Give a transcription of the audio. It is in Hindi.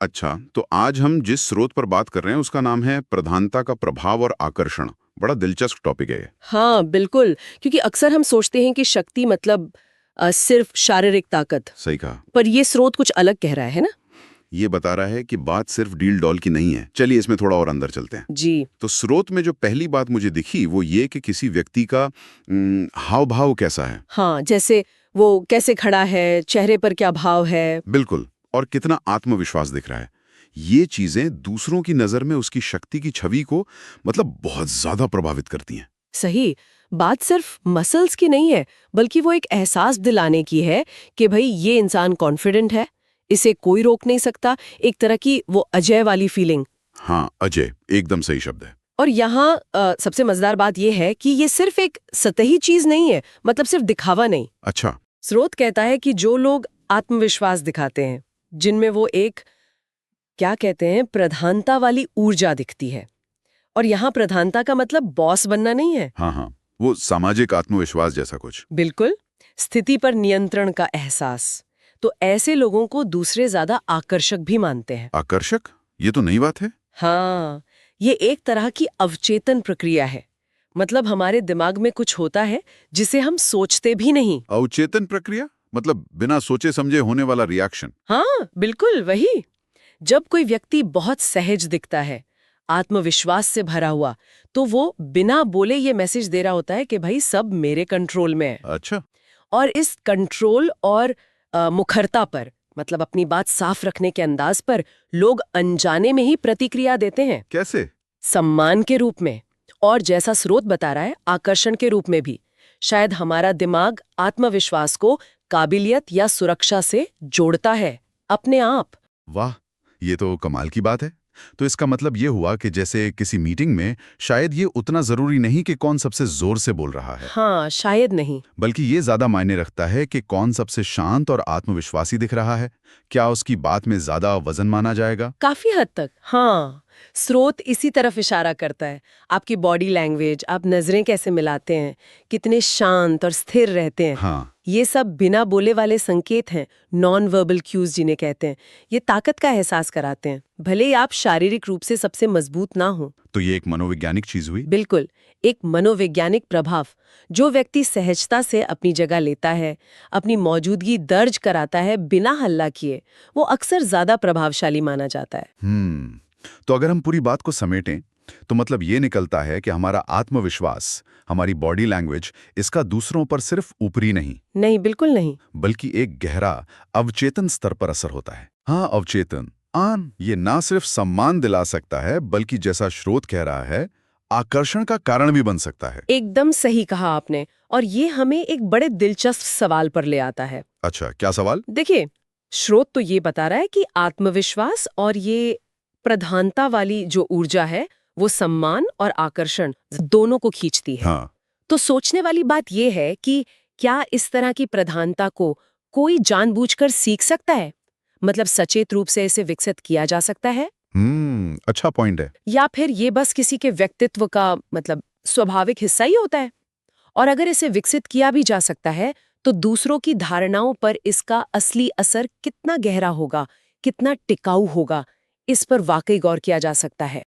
अच्छा, तो आज हम जिस स्रोत पर बात कर रहे हैं उसका नाम है प्रधानता का प्रभाव और आकर्षण। बड़ा दिलचस्प टॉपिक है ये। हाँ, बिल्कुल। क्योंकि अक्सर हम सोचते हैं कि शक्ति मतलब सिर्फ शारीरिक ताकत। सही कहा। पर ये स्रोत कुछ अलग कह रहा है ना? ये बता रहा है कि बात सिर्फ डील डॉल की नहीं है। चलिए इसमें थोड़ा और अंदर चलते हैं। जी। तो स्रोत में जो पहली बात मुझे दिखी वो ये कि किसी व्यक्ति का हाव भाव कैसा है। हाँ, जैसे वो कैसे खड़ा है, चेहरे पर क्या भाव है। बिल्कुल। और कितना आत्मविश्वास दिख रहा है। ये चीजें दूसरों की नजर में उसकी शक्ति की छवि को मतलब बहुत ज्यादा प्रभावित करती हैं। सही। बात सिर्फ मसल्स की नहीं है, बल्कि वो एक एहसास दिलाने की है कि भाई ये इंसान कॉन्फिडेंट है, इसे कोई रोक नहीं सकता। एक तरह की वो अजय वाली फीलिंग। हाँ, अजय एकदम सही शब्द है। और यहाँ सबसे मजेदार बात यह है कि ये सिर्फ एक सतही चीज नहीं है, मतलब सिर्फ दिखावा नहीं। अच्छा। स्रोत कहता है कि जो लोग आत्मविश्वास दिखाते हैं, जिनमें वो एक क्या कहते हैं प्रधानता वाली ऊर्जा दिखती है। और यहाँ प्रधानता का मतलब बॉस बनना नहीं है। हाँ हाँ, वो सामाजिक आत्मविश्वास जैसा कुछ। बिल्कुल। स्थिति पर नियंत्रण का एहसास। तो ऐसे लोगों को दूसरे ज्यादा आकर्षक भी मानते हैं। आकर्षक? ये तो नई बात है। हाँ, ये एक तरह की अवचेतन प्रक्रिया है। मतलब हमारे दिमाग में कुछ होता है जिसे हम सोचते भी नहीं। अवचेतन प्रक्रिया मतलब बिना सोचे समझे होने वाला रिएक्शन। हाँ, बिल्कुल वही। जब कोई व्यक्ति बहुत सहज दिखता है, आत्मविश्वास से भरा हुआ, तो वो बिना बोले ये मैसेज दे रहा होता है कि भाई सब मेरे कंट्रोल में है। अच्छा। और इस कंट्रोल और मुखरता पर, मतलब अपनी बात साफ रखने के अंदाज पर, लोग अनजाने में ही प्रतिक्रिया देते हैं। कैसे? सम्मान के रूप में, और जैसा स्रोत बता रहा है, आकर्षण के रूप में भी। शायद हमारा दिमाग आत्मविश्वास को काबिलियत या सुरक्षा से जोड़ता है अपने आप। वाह, ये तो कमाल की बात है। तो इसका मतलब ये हुआ कि जैसे किसी मीटिंग में शायद ये उतना जरूरी नहीं कि कौन सबसे जोर से बोल रहा है, हाँ, शायद नहीं। बल्कि ये ज्यादा मायने रखता है कि कौन सबसे शांत और आत्मविश्वासी दिख रहा है। क्या उसकी बात में ज्यादा वजन माना जाएगा? काफी हद तक, हाँ। स्रोत इसी तरफ इशारा करता है। आपकी बॉडी लैंग्वेज, आप नजरें कैसे मिलाते हैं, कितने शांत और स्थिर रहते हैं, हाँ। ये सब बिना बोले वाले संकेत हैं। नॉन वर्बल क्यूज जिन्हें कहते हैं, ये ताकत का एहसास कराते हैं, भले ही आप शारीरिक रूप से सबसे मजबूत ना हो। तो ये एक मनोवैज्ञानिक चीज हुई। बिल्कुल, एक मनोवैज्ञानिक प्रभाव। जो व्यक्ति सहजता से अपनी जगह लेता है, अपनी मौजूदगी दर्ज कराता है बिना हल्ला किए, वो अक्सर ज्यादा प्रभावशाली माना जाता है। तो अगर हम पूरी बात को समेटें तो मतलब ये निकलता है कि हमारा आत्मविश्वास, हमारी बॉडी लैंग्वेज, इसका दूसरों पर सिर्फ ऊपरी नहीं, नहीं, बिल्कुल नहीं। बल्कि एक गहरा अवचेतन स्तर पर असर होता है। हाँ, अवचेतन आन ये ना सिर्फ सम्मान दिला सकता है, बल्कि जैसा स्रोत कह रहा है, आकर्षण का कारण भी बन सकता है। एकदम सही कहा आपने। और ये हमें एक बड़े दिलचस्प सवाल पर ले आता है। अच्छा, क्या सवाल? देखिए, स्रोत तो ये बता रहा है कि आत्मविश्वास और ये प्रधानता वाली जो ऊर्जा है, वो सम्मान और आकर्षण दोनों को खींचती है। हाँ। तो सोचने वाली बात यह है कि क्या इस तरह की प्रधानता को कोई जानबूझकर सीख सकता है? मतलब सचेत रूप से इसे विकसित किया जा सकता है? अच्छा पॉइंट है। या फिर ये बस किसी के व्यक्तित्व का मतलब स्वाभाविक हिस्सा ही होता है? और अगर इसे विकसित किया भी जा सकता है, तो दूसरों की धारणाओं पर इसका असली असर कितना गहरा होगा, कितना टिकाऊ होगा, इस पर वाकई गौर किया जा सकता है।